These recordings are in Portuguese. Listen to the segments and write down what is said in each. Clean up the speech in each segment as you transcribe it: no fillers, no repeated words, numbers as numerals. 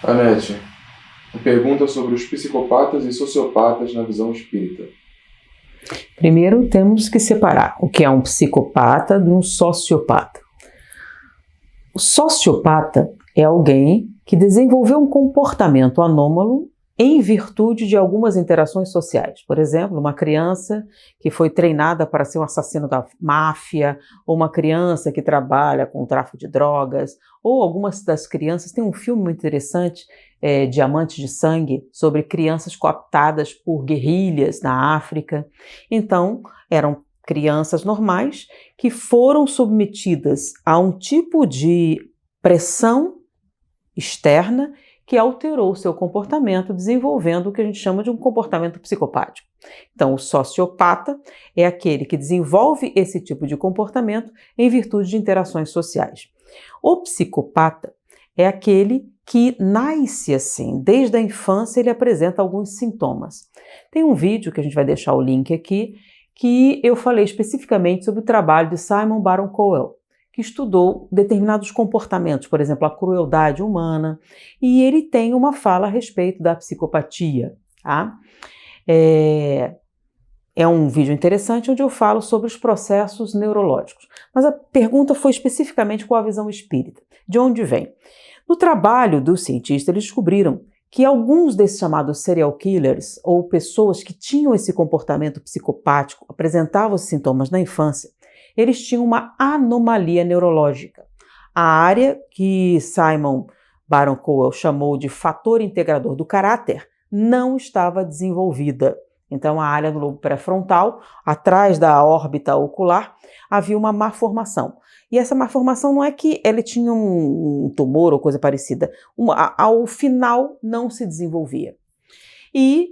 Anete, pergunta sobre os psicopatas e sociopatas na visão espírita. Primeiro, temos que separar o que é um psicopata de um sociopata. O sociopata é alguém que desenvolveu um comportamento anômalo em virtude de algumas interações sociais. Por exemplo, uma criança que foi treinada para ser um assassino da máfia, ou uma criança que trabalha com o tráfico de drogas, ou algumas das crianças. Tem um filme muito interessante, Diamantes de Sangue, sobre crianças cooptadas por guerrilhas na África. Então, eram crianças normais que foram submetidas a um tipo de pressão externa que alterou seu comportamento, desenvolvendo o que a gente chama de um comportamento psicopático. Então, o sociopata é aquele que desenvolve esse tipo de comportamento em virtude de interações sociais. O psicopata é aquele que nasce assim, desde a infância ele apresenta alguns sintomas. Tem um vídeo que a gente vai deixar o link aqui, que eu falei especificamente sobre o trabalho de Simon Baron-Cohen, que estudou determinados comportamentos, por exemplo, a crueldade humana, e ele tem uma fala a respeito da psicopatia. Tá? É um vídeo interessante onde eu falo sobre os processos neurológicos. Mas a pergunta foi especificamente qual a visão espírita. De onde vem? No trabalho dos cientistas, eles descobriram que alguns desses chamados serial killers, ou pessoas que tinham esse comportamento psicopático, apresentavam esses sintomas na infância, eles tinham uma anomalia neurológica. A área que Simon Baron-Cohen chamou de fator integrador do caráter não estava desenvolvida. Então, a área do lobo pré-frontal, atrás da órbita ocular, havia uma malformação. E essa malformação não é que ele tinha um tumor ou coisa parecida. Ao final, não se desenvolvia. E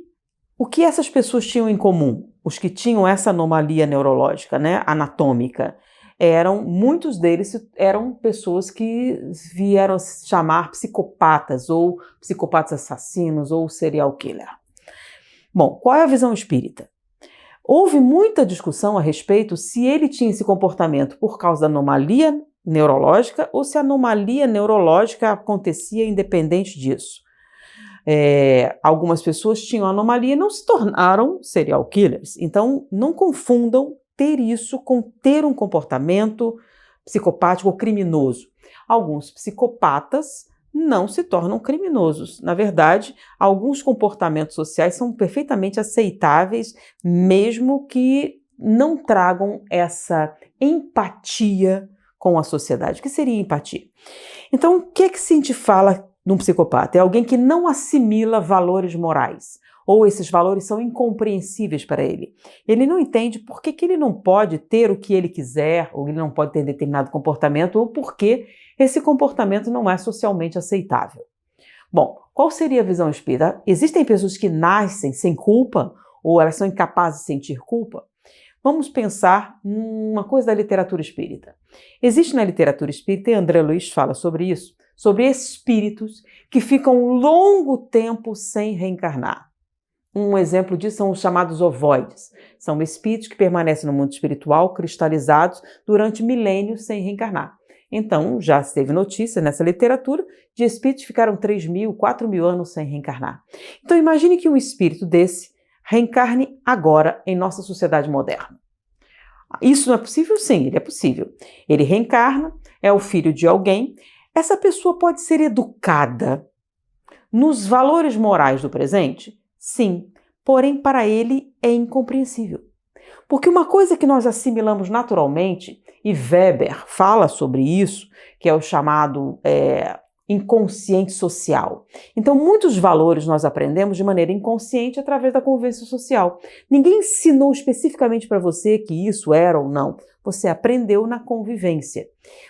o que essas pessoas tinham em comum? Os que tinham essa anomalia neurológica, né, anatômica, muitos deles eram pessoas que vieram a se chamar psicopatas, ou psicopatas assassinos, ou serial killer. Bom, qual é a visão espírita? Houve muita discussão a respeito se ele tinha esse comportamento por causa da anomalia neurológica ou se a anomalia neurológica acontecia independente disso. Algumas pessoas tinham anomalia e não se tornaram serial killers. Então, não confundam ter isso com ter um comportamento psicopático ou criminoso. Alguns psicopatas não se tornam criminosos. Na verdade, alguns comportamentos sociais são perfeitamente aceitáveis, mesmo que não tragam essa empatia com a sociedade. O que seria empatia? Então, o que se a gente fala de um psicopata? É alguém que não assimila valores morais, ou esses valores são incompreensíveis para ele. Ele não entende por que ele não pode ter o que ele quiser, ou ele não pode ter determinado comportamento, ou por que esse comportamento não é socialmente aceitável. Bom, qual seria a visão espírita? Existem pessoas que nascem sem culpa, ou elas são incapazes de sentir culpa? Vamos pensar numa coisa da literatura espírita. Existe na literatura espírita, e André Luiz fala sobre isso, sobre espíritos que ficam um longo tempo sem reencarnar. Um exemplo disso são os chamados ovoides. São espíritos que permanecem no mundo espiritual, cristalizados, durante milênios sem reencarnar. Então, já se teve notícia nessa literatura de espíritos que ficaram 3.000, 4.000 anos sem reencarnar. Então, imagine que um espírito desse reencarne agora em nossa sociedade moderna. Isso não é possível? Sim, ele é possível. Ele reencarna, é o filho de alguém. Essa pessoa pode ser educada nos valores morais do presente? Sim, porém para ele é incompreensível. Porque uma coisa que nós assimilamos naturalmente, e Weber fala sobre isso, que é o chamado inconsciente social. Então, muitos valores nós aprendemos de maneira inconsciente através da convivência social. Ninguém ensinou especificamente para você que isso era ou não. Você aprendeu na convivência.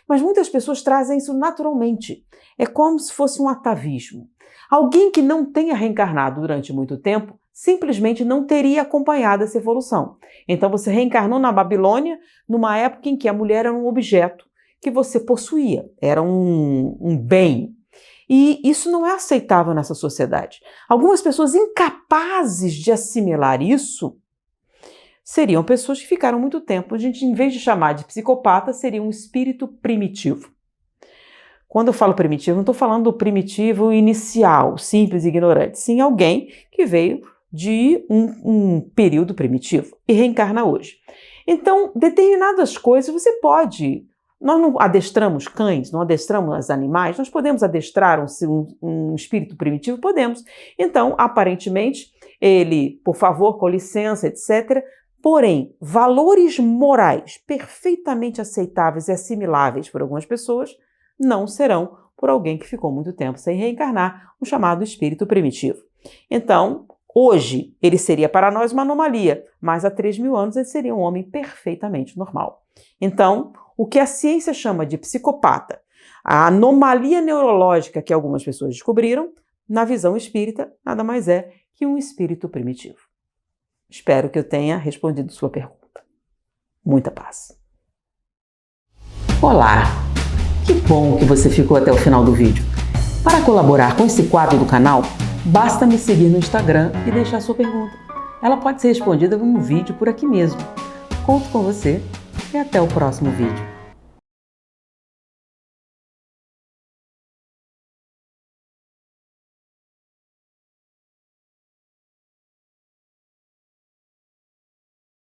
Mas muitas pessoas trazem isso naturalmente. É como se fosse um atavismo. Alguém que não tenha reencarnado durante muito tempo simplesmente não teria acompanhado essa evolução. Então você reencarnou na Babilônia numa época em que a mulher era um objeto que você possuía, era um bem. E isso não é aceitável nessa sociedade. Algumas pessoas incapazes de assimilar isso seriam pessoas que ficaram muito tempo. A gente, em vez de chamar de psicopata, seria um espírito primitivo. Quando eu falo primitivo, não estou falando do primitivo inicial, simples e ignorante. Sim, alguém que veio de um período primitivo e reencarna hoje. Então, determinadas coisas você pode... Nós não adestramos cães, não adestramos animais, nós podemos adestrar um espírito primitivo? Podemos. Então, aparentemente, ele, por favor, com licença, etc. Porém, valores morais perfeitamente aceitáveis e assimiláveis por algumas pessoas não serão por alguém que ficou muito tempo sem reencarnar, o chamado espírito primitivo. Então, hoje, ele seria para nós uma anomalia, mas há 3.000 anos ele seria um homem perfeitamente normal. Então, o que a ciência chama de psicopata, a anomalia neurológica que algumas pessoas descobriram, na visão espírita, nada mais é que um espírito primitivo. Espero que eu tenha respondido sua pergunta. Muita paz. Olá! Que bom que você ficou até o final do vídeo. Para colaborar com esse quadro do canal, basta me seguir no Instagram e deixar sua pergunta. Ela pode ser respondida em um vídeo por aqui mesmo. Conto com você e até o próximo vídeo.